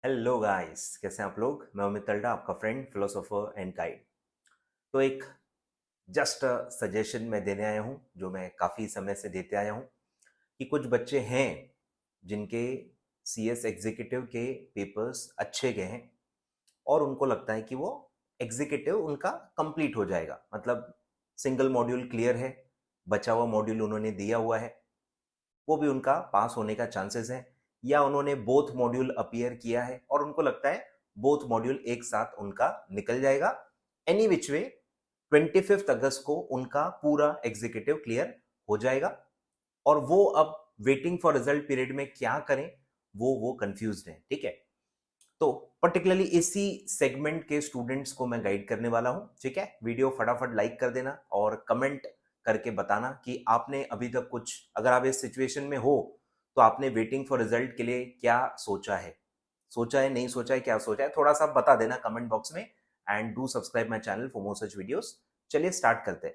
Hello guys, कैसे हैं आप लोग। मैं अमित तल्डा, आपका फ्रेंड, फिलोसोफर एंड गाइड। तो एक जस्ट सजेशन मैं देने आया हूँ, जो मैं काफ़ी समय से देते आया हूँ कि कुछ बच्चे हैं जिनके सीएस एग्जीक्यूटिव के पेपर्स अच्छे गए हैं और उनको लगता है कि वो एग्जीक्यूटिव उनका कंप्लीट हो जाएगा। मतलब सिंगल मॉड्यूल क्लियर है, बचा हुआ मॉड्यूल उन्होंने दिया हुआ है, वो भी उनका पास होने का चांसेस है। या उन्होंने बोथ मॉड्यूल अपीयर किया है और उनको लगता है बोथ मॉड्यूल एक साथ उनका निकल जाएगा। एनी विच वे 25 अगस्त को उनका पूरा एग्जीक्यूटिव क्लियर हो जाएगा और वो अब वेटिंग फॉर रिजल्ट पीरियड में क्या करें, वो कंफ्यूज्ड है। ठीक है, तो पर्टिकुलरली इसी सेगमेंट के स्टूडेंट्स को मैं गाइड करने वाला हूं। ठीक है, वीडियो फटाफट लाइक कर देना और कमेंट करके बताना कि आपने अभी तक कुछ, अगर आप इस सिचुएशन में हो तो आपने वेटिंग फॉर रिजल्ट के लिए क्या सोचा है, नहीं सोचा है, क्या सोचा है, थोड़ा सा बता देना कमेंट बॉक्स में। And do subscribe my channel for more such videos. चलिए स्टार्ट करते हैं।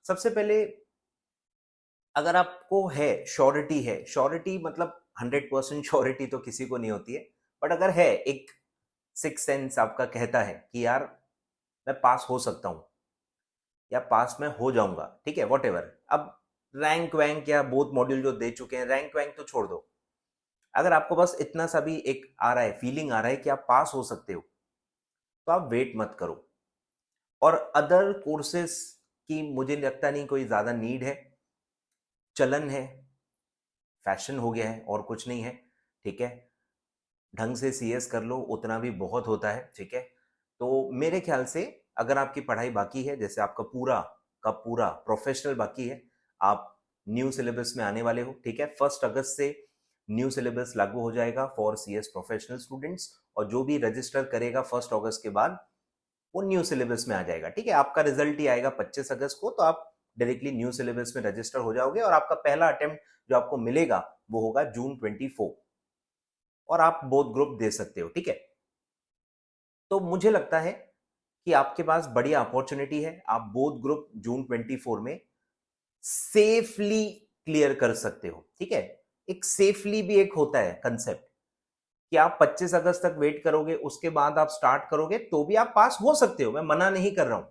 सबसे पहले, अगर आपको है श्योरिटी, मतलब 100% श्योरिटी तो किसी को नहीं होती है, बट अगर है एक सिक्स सेंस आपका कहता है कि यार मैं पास हो सकता हूं या पास में हो जाऊंगा, ठीक है, वॉट एवर। अब रैंक वैंक या बोथ मॉड्यूल जो दे चुके हैं, रैंक वैंक तो छोड़ दो। अगर आपको बस इतना सा भी एक आ रहा है, फीलिंग आ रहा है कि आप पास हो सकते हो, तो आप वेट मत करो। और अदर कोर्सेस की मुझे लगता नहीं कोई ज्यादा नीड है, चलन है, फैशन हो गया है और कुछ नहीं है। ठीक है, ढंग से सीएस कर लो, उतना भी बहुत होता है। ठीक है, तो मेरे ख्याल से अगर आपकी पढ़ाई बाकी है, जैसे आपका पूरा का पूरा प्रोफेशनल बाकी है, आप न्यू सिलेबस में आने वाले हो। ठीक है, 1 अगस्त से न्यू सिलेबस लागू हो जाएगा फॉर सीएस प्रोफेशनल स्टूडेंट्स, और जो भी रजिस्टर करेगा 1 अगस्त के बाद वो न्यू सिलेबस में आ जाएगा। ठीक है, आपका रिजल्ट ही आएगा 25 अगस्त को, तो आप डायरेक्टली न्यू सिलेबस में रजिस्टर हो जाओगे और आपका पहला अटेम्प्ट जो आपको मिलेगा वो होगा जून 24, और आप बोथ ग्रुप दे सकते हो। ठीक है, तो मुझे लगता है कि आपके पास बढ़िया अपॉर्चुनिटी है, आप बोथ ग्रुप जून 24 में सेफली क्लियर कर सकते हो। ठीक है, एक सेफली भी एक होता है कंसेप्ट कि आप 25 अगस्त तक वेट करोगे, उसके बाद आप स्टार्ट करोगे तो भी आप पास हो सकते हो, मैं मना नहीं कर रहा हूं।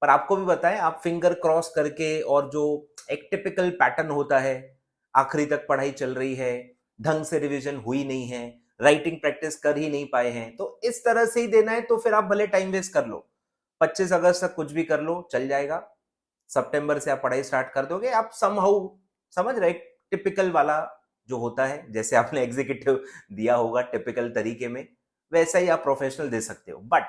पर आपको भी बताएं, आप फिंगर क्रॉस करके, और जो एक टिपिकल पैटर्न होता है, आखिरी तक पढ़ाई चल रही है, ढंग से रिवीजन हुई नहीं है, राइटिंग प्रैक्टिस कर ही नहीं पाए हैं, तो इस तरह से ही देना है तो फिर आप भले टाइम वेस्ट कर लो। 25 अगस्त तक कुछ भी कर लो, चल जाएगा। सितंबर से आप पढ़ाई स्टार्ट कर दोगे, आप समहाउ, समझ रहे, टिपिकल वाला जो होता है, जैसे आपने एग्जीक्यूटिव दिया होगा टिपिकल तरीके में, वैसा ही आप प्रोफेशनल दे सकते हो। बट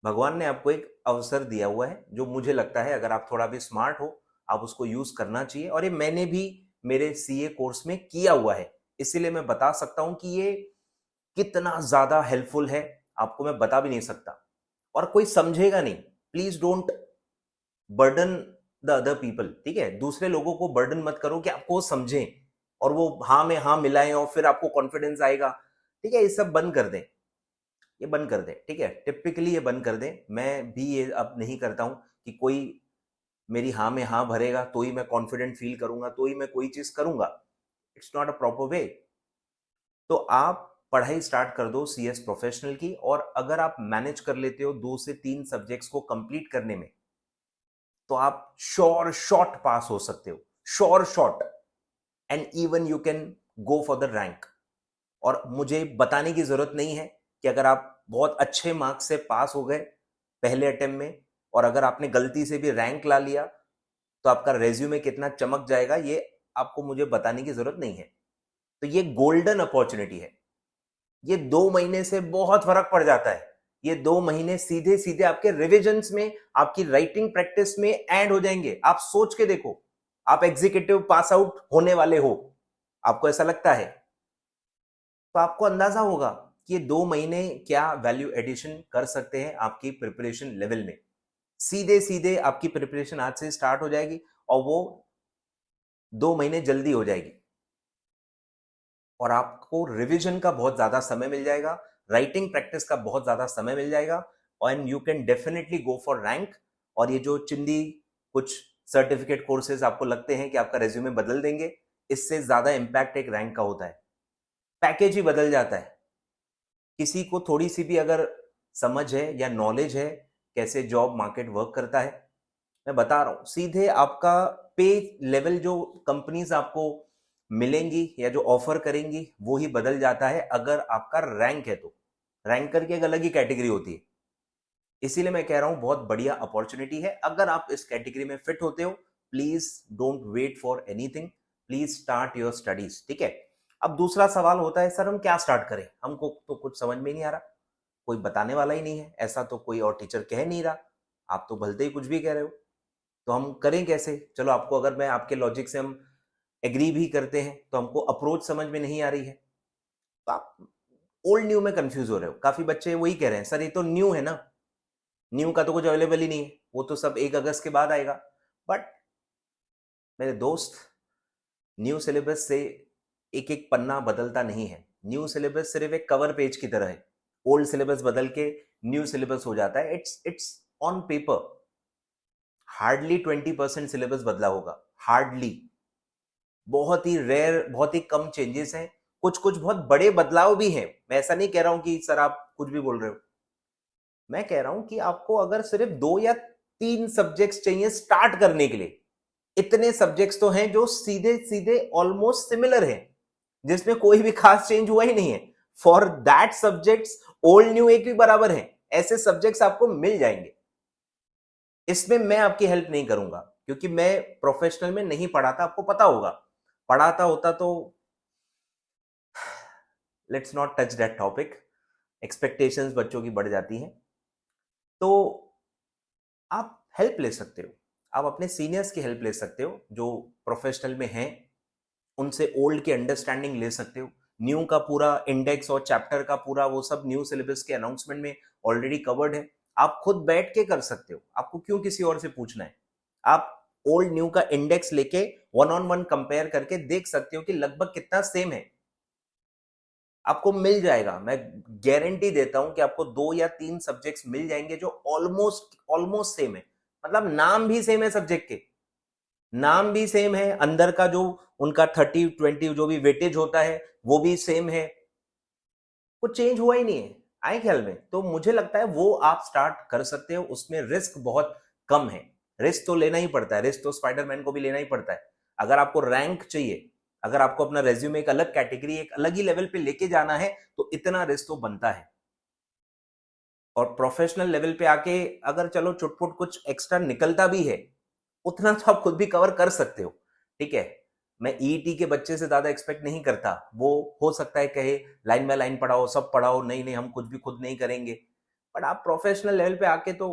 भगवान ने आपको एक अवसर दिया हुआ है, जो मुझे लगता है अगर आप थोड़ा भी स्मार्ट हो, आप उसको यूज करना चाहिए। और ये मैंने भी मेरे सीए कोर्स में किया हुआ है, इसीलिए मैं बता सकता हूं कि ये कितना ज्यादा हेल्पफुल है, आपको मैं बता भी नहीं सकता। और कोई समझेगा नहीं, please don't burden the other people. ठीक है, दूसरे लोगों को बर्डन मत करो कि आपको वो समझें और वो हाँ में हाँ मिलाएं और फिर आपको कॉन्फिडेंस आएगा। ठीक है, ये सब बंद कर दें, ये बंद कर दें। ठीक है, टिपिकली ये बंद कर दें। मैं भी ये अब नहीं करता हूं कि कोई मेरी हाँ में हाँ भरेगा तो ही मैं कॉन्फिडेंट फील करूंगा, तो ही मैं कोई चीज करूंगा। It's not a proper way. तो आप पढ़ाई स्टार्ट कर दो सीएस प्रोफेशनल की, और अगर आप मैनेज कर लेते हो 2 से 3 सब्जेक्ट्स को कंप्लीट करने में, तो आप श्योर शॉट पास हो सकते हो, sure shot. And even you can go for the rank. और मुझे बताने की जरूरत नहीं है कि अगर आप बहुत अच्छे मार्क्स से पास हो गए पहले अटेम्प्ट में, और अगर आपने गलती से भी रैंक ला लिया, तो आपका रेज्यूमे कितना चमक जाएगा, ये आपको मुझे बताने की जरूरत नहीं है। तो ये गोल्डन अपॉर्चुनिटी है। ये 2 महीने से बहुत फर्क पड़ जाता है। ये 2 महीने सीधे सीधे आपके रिविजन्स में, आपकी राइटिंग प्रैक्टिस में ऐड हो जाएंगे। आप सोच के देखो, आप एग्जीक्यूटिव पास आउट होने वाले हो, आपको ऐसा लगता है, तो आपको अंदाजा होगा कि ये 2 महीने क्या वैल्यू एडिशन कर सकते हैं आपकी प्रिपरेशन लेवल में। सीधे सीधे आपकी प्रिपरेशन आज से स्टार्ट हो जाएगी और वो 2 महीने जल्दी हो जाएगी, और आपको रिवीजन का बहुत ज्यादा समय मिल जाएगा, राइटिंग प्रैक्टिस का बहुत ज्यादा समय मिल जाएगा, and you can definitely go for rank. और ये जो चिंदी कुछ सर्टिफिकेट कोर्सेज आपको लगते हैं कि आपका रेज्यूमे बदल देंगे, इससे ज्यादा इंपैक्ट एक रैंक का होता है। पैकेज ही बदल जाता है। किसी को थोड़ी सी भी अगर समझ है या नॉलेज है कैसे जॉब मार्केट वर्क करता है, मैं बता रहा हूँ सीधे आपका पे लेवल जो कंपनीज आपको मिलेंगी या जो ऑफर करेंगी वो ही बदल जाता है अगर आपका रैंक है तो। रैंकर की एक अलग ही कैटेगरी होती है। इसीलिए मैं कह रहा हूं बहुत बढ़िया अपॉर्चुनिटी है। अगर आप इस कैटेगरी में फिट होते हो, please don't wait for anything, please start your studies. ठीक है। अब दूसरा सवाल होता है, सर हम क्या स्टार्ट करें, हमको तो कुछ समझ में नहीं आ रहा, कोई बताने वाला ही नहीं है, ऐसा तो कोई और टीचर कह नहीं रहा, आप तो भलते ही कुछ भी कह रहे हो, तो हम करें कैसे। चलो आपको अगर मैं आपके लॉजिक से हम एग्री भी करते हैं तो हमको अप्रोच समझ में नहीं आ रही है, तो आप ओल्ड न्यू में कंफ्यूज हो रहे हो। काफी बच्चे वही कह रहे हैं, सर ये तो न्यू है ना, न्यू का तो कुछ अवेलेबल ही नहीं है, वो तो सब 1 अगस्त के बाद आएगा। बट मेरे दोस्त, न्यू सिलेबस से एक एक पन्ना बदलता नहीं है। न्यू सिलेबस सिर्फ एक कवर पेज की तरह है। ओल्ड सिलेबस बदल के न्यू सिलेबस हो जाता है। It's on paper. Hardly 20% syllabus बदला होगा, हार्डली। बहुत ही रेयर, बहुत ही कम चेंजेस हैं। कुछ कुछ बहुत बड़े बदलाव भी हैं। मैं ऐसा नहीं कह रहा हूं कि सर आप कुछ भी बोल रहे हो, मैं कह रहा हूं कि आपको अगर सिर्फ 2 या 3 सब्जेक्ट्स चाहिए स्टार्ट करने के लिए, इतने सब्जेक्ट्स तो हैं जो सीधे सीधे ऑलमोस्ट सिमिलर हैं, जिसमें कोई भी खास चेंज हुआ ही नहीं है। For that subjects old new एक भी बराबर है। ऐसे सब्जेक्ट्स आपको मिल जाएंगे। इसमें मैं आपकी हेल्प नहीं करूंगा क्योंकि मैं प्रोफेशनल में नहीं पढ़ाता, आपको पता होगा। पढ़ाता होता तो let's not touch that topic. Expectations बच्चों की बढ़ जाती हैं। तो आप हेल्प ले सकते हो, आप अपने सीनियर्स की हेल्प ले सकते हो जो प्रोफेशनल में हैं, उनसे ओल्ड की अंडरस्टैंडिंग ले सकते हो। न्यू का पूरा इंडेक्स और चैप्टर का पूरा वो सब न्यू सिलेबस के अनाउंसमेंट में ऑलरेडी कवर्ड है। आप खुद बैठ के कर सकते हो, आपको क्यों किसी और से पूछना है। आप ओल्ड न्यू का इंडेक्स लेके 1-on-1 कंपेयर करके देख सकते हो कि लगभग कितना सेम है। आपको मिल जाएगा, मैं गारंटी देता हूं कि आपको 2 या 3 सब्जेक्ट्स मिल जाएंगे जो ऑलमोस्ट ऑलमोस्ट सेम है। मतलब नाम भी सेम है, सब्जेक्ट के नाम भी सेम है, अंदर का जो उनका 30-20 जो भी वेटेज होता है वो भी सेम है, कुछ चेंज हुआ ही नहीं है आए ख्याल में। तो मुझे लगता है वो आप स्टार्ट कर सकते हो। उसमें रिस्क बहुत कम है। रिस्क तो लेना ही पड़ता है, रिस्क तो स्पाइडरमैन को भी लेना ही पड़ता है। अगर आपको रैंक चाहिए, अगर आपको अपना रेज्यूमे एक अलग कैटेगरी, एक अलग ही लेवल पे लेके जाना है, तो इतना रिस्क तो बनता है। और प्रोफेशनल लेवल पे आके अगर चलो चुटपुट कुछ एक्स्ट्रा निकलता भी है, उतना तो आप खुद भी कवर कर सकते हो। ठीक है। मैं ईईटी के बच्चे से ज्यादा एक्सपेक्ट नहीं करता। वो हो सकता है कहे लाइन बाय लाइन पढ़ाओ, सब पढ़ाओ, नहीं नहीं हम कुछ भी खुद नहीं करेंगे। बट आप प्रोफेशनल लेवल पे आके तो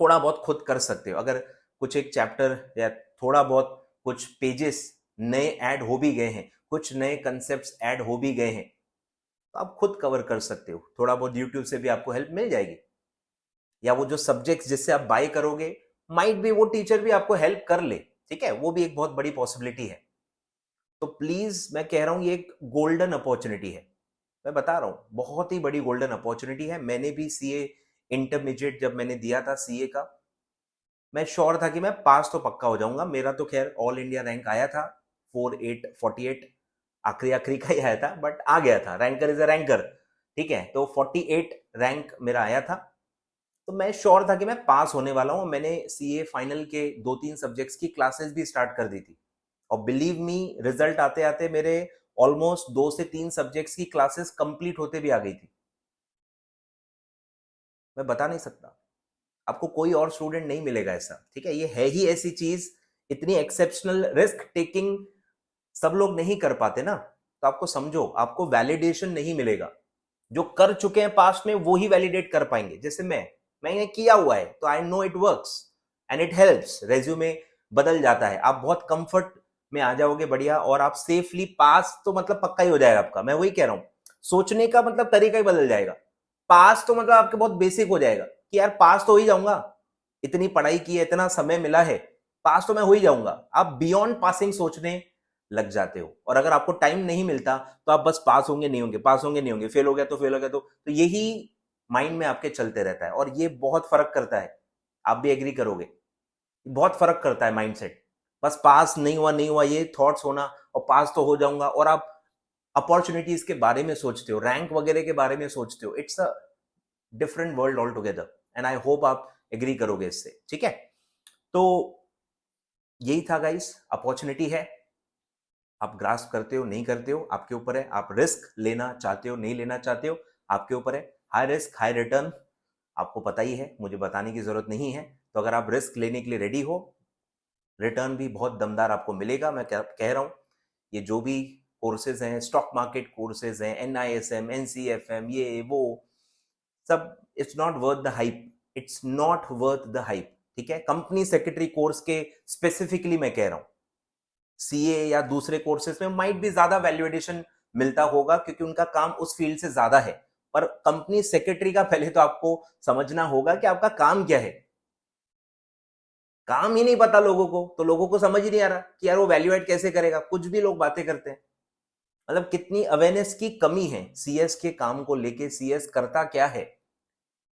थोड़ा बहुत खुद कर सकते हो। अगर कुछ एक चैप्टर या थोड़ा बहुत कुछ पेजेस नए ऐड हो भी गए हैं, कुछ नए कंसेप्ट्स ऐड हो भी गए हैं, तो आप खुद कवर कर सकते हो। थोड़ा बहुत यूट्यूब से भी आपको हेल्प मिल जाएगी। या वो जो सब्जेक्ट्स जिससे आप बाय करोगे, माइट भी वो टीचर भी आपको हेल्प कर ले। ठीक है, वो भी एक बहुत बड़ी पॉसिबिलिटी है। तो प्लीज मैं कह रहा हूं ये एक गोल्डन अपॉर्चुनिटी है। मैं बता रहा हूं बहुत ही बड़ी गोल्डन अपॉर्चुनिटी है। मैंने भी सीए इंटरमीडिएट जब मैंने दिया था सीए का, मैं श्योर था कि मैं पास तो पक्का हो जाऊंगा। मेरा तो खैर ऑल इंडिया रैंक आया था 48 आखिरी आखिरी का ही आया था, बट आ गया था। Ranker is a ranker. ठीक है, तो 48 रैंक मेरा आया था। तो मैं श्योर था कि मैं पास होने वाला हूं। मैंने सीए फाइनल के 2-3 सब्जेक्ट्स की क्लासेस भी स्टार्ट कर दी थी। और बिलीव मी, रिजल्ट आते आते मेरे ऑलमोस्ट 2 से 3 सब्जेक्ट्स की क्लासेस कंप्लीट होते भी आ गई थी। मैं बता नहीं सकता, आपको कोई और स्टूडेंट नहीं मिलेगा ऐसा। ठीक है, ये है ही ऐसी चीज। इतनी एक्सेप्शनल रिस्क टेकिंग सब लोग नहीं कर पाते ना। तो आपको समझो, आपको वैलिडेशन नहीं मिलेगा। जो कर चुके हैं पास्ट में वो ही वैलिडेट कर पाएंगे। जैसे मैंने किया हुआ है तो I know it works and it helps. Resume बदल जाता है, आप बहुत कंफर्ट में आ जाओगे बढ़िया, और आप सेफली पास तो मतलब पक्का ही हो जाएगा आपका। मैं वही कह रहा हूं, सोचने का मतलब तरीका ही बदल जाएगा। पास तो मतलब आपके बहुत बेसिक हो जाएगा कि यार पास तो हो ही जाऊंगा, इतनी पढ़ाई की है, इतना समय मिला है, पास तो मैं हो ही जाऊंगा। आप बियॉन्ड पासिंग सोचने लग जाते हो। और अगर आपको टाइम नहीं मिलता तो आप बस पास होंगे नहीं होंगे, पास होंगे नहीं होंगे, फेल हो गया तो फेल हो गया। तो यही माइंड में आपके चलते रहता है, और ये बहुत फर्क करता है। आप भी एग्री करोगे, बहुत फर्क करता है माइंडसेट। बस पास नहीं हुआ नहीं हुआ ये थॉट्स होना, और पास तो हो जाऊंगा, और आप अपॉर्चुनिटीज के बारे में सोचते हो, रैंक वगैरह के बारे में सोचते हो, it's a different world all together, and I hope आप एग्री करोगे इससे, ठीक है। तो यही था गाइस, अपॉर्चुनिटी है, आप ग्रास्प करते हो नहीं करते हो आपके ऊपर है, आप रिस्क लेना चाहते हो नहीं लेना चाहते हो आपके ऊपर है। हाई रिस्क हाई रिटर्न आपको पता ही है, मुझे बताने की जरूरत नहीं है। तो अगर आप रिस्क लेने के लिए रेडी हो, रिटर्न भी बहुत दमदार आपको मिलेगा। मैं कह रहा हूं, ये जो भी कोर्सेज हैं, स्टॉक मार्केट कोर्सेज हैं, NISM, NCFM, ये वो सब, it's not worth the hype, it's not worth the hype, ठीक है। कंपनी सेक्रेटरी कोर्स के स्पेसिफिकली मैं कह रहा हूं, CA या दूसरे कोर्सेज में माइट भी ज्यादा वैल्यू एडिशन मिलता होगा क्योंकि उनका काम उस फील्ड से ज्यादा है, पर कंपनी सेक्रेटरी का पहले तो आपको समझना होगा कि आपका काम क्या है। काम ही नहीं पता लोगों को, तो लोगों को समझ ही नहीं आ रहा कि यार वो वैल्यू एड कैसे करेगा, कुछ भी लोग बातें करते हैं। मतलब कितनी अवेयरनेस की कमी है CS के काम को लेके, CS करता क्या है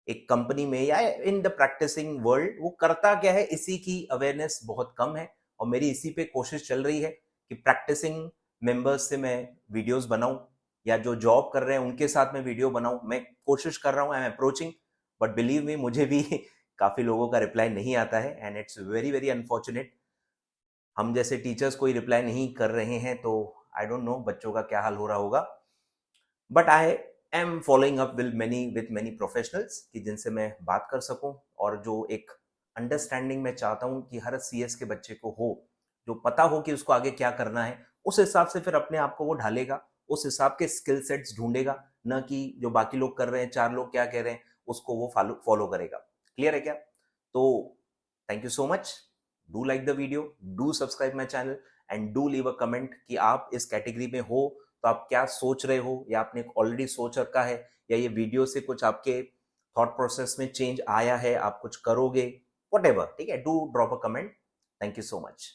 एक कंपनी में या इन द प्रैक्टिसिंग वर्ल्ड, वो करता क्या है, इसी की अवेयरनेस बहुत कम है। और मेरी इसी पे कोशिश चल रही है कि प्रैक्टिसिंग मेंबर्स से मैं वीडियोस बनाऊं, या जो जॉब कर रहे हैं उनके साथ में वीडियो बनाऊं। मैं कोशिश कर रहा हूं, I am approaching, but believe me, मुझे भी काफी लोगों का रिप्लाई नहीं आता है, and it's very very unfortunate. हम जैसे टीचर्स कोई रिप्लाई नहीं कर रहे हैं, तो आई डोंट नो बच्चों का क्या हाल हो रहा होगा। But I am following up with many professionals कि जिनसे मैं बात कर सकूं, और जो एक अंडरस्टैंडिंग मैं चाहता हूं कि हर CS के बच्चे को हो, जो पता हो कि उसको आगे क्या करना है, उस हिसाब से फिर अपने आप को वो ढालेगा, उस हिसाब के स्किल सेट्स ढूंढेगा, न कि जो बाकी लोग कर रहे हैं, 4 लोग क्या कह रहे हैं उसको वो फॉलो करेगा। क्लियर है क्या? तो thank you so much, do like the video, do subscribe my channel, and do leave a comment कि आप इस कैटेगरी में हो तो आप क्या सोच रहे हो, या आपने ऑलरेडी सोच रखा है, या ये वीडियो से कुछ आपके थॉट प्रोसेस में चेंज आया है, आप कुछ करोगे, वट एवर, ठीक है। Do drop a comment. Thank you so much.